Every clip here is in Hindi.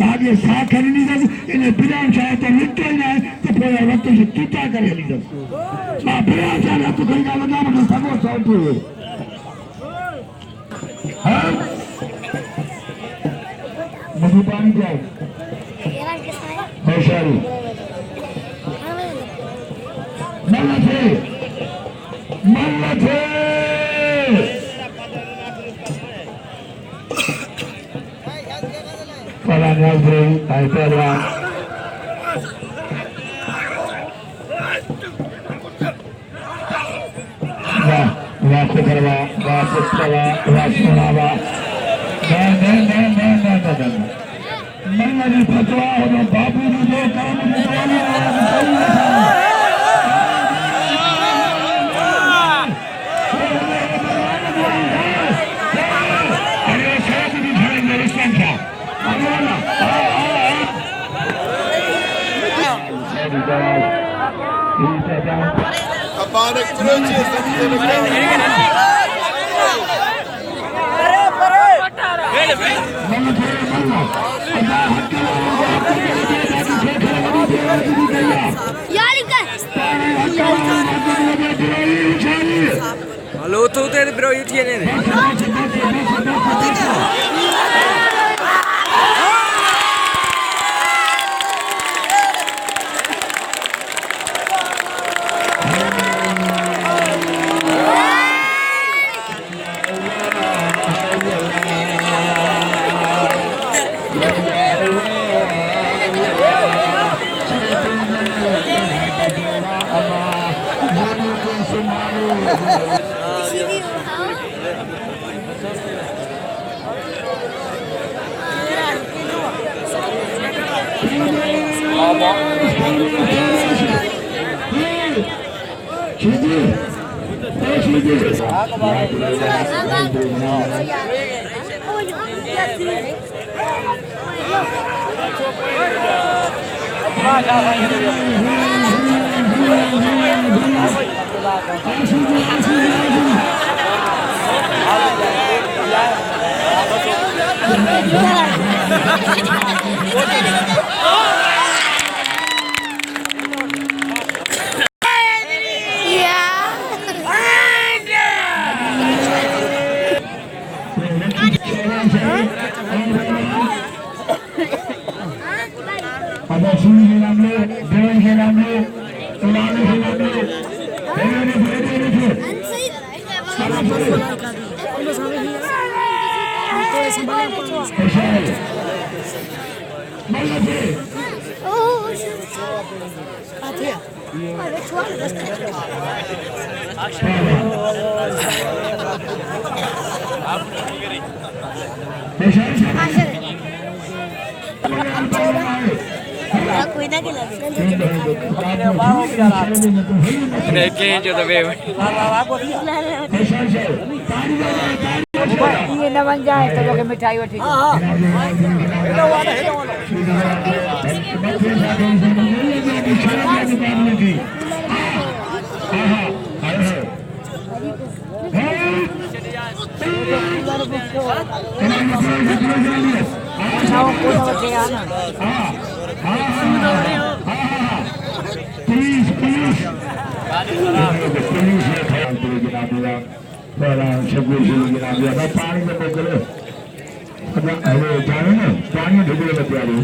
भागे साथ हली दस इन्हें बिना चाहे तो निकल जाए तो पूरा वक्त से कीता करे हली दस हाँ बिना चाहे तो कहीं का लगा मुझे सबो सौंप हुए हाँ मुझे पानी जाओ होशियारी मल्लथे Para Abraheem, Abraheem. Wah sekarwa, wah sekarwa, wah sunawa. No. Mana ni fatwa hono babu ni jo kaam ni Kapanak Qureshi Jo, Sindhi Malakhero. Halo tu tadi bro YouTube ni. ये न बन जाए तो लोग मिठाई वठी पानी में मोकलो अरे जाने ना पानी में ढुके लगे यार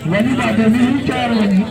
वही बात है नहीं चार वही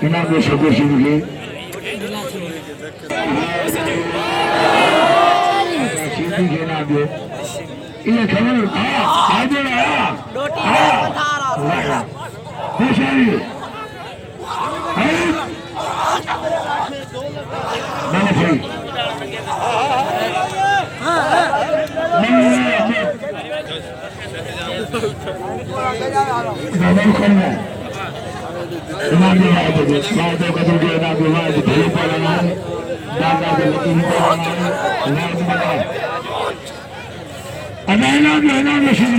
इना को सको सिंह के ना दो ये खबर आ गया रोटी बता खुशाली मैंने भाई नमन करना इमाम जी आए थे साधु का दूसरे ना विवाह भले पड़ना दादा के लेकिन पड़ना नाम बना अनाना भी है ना मशीन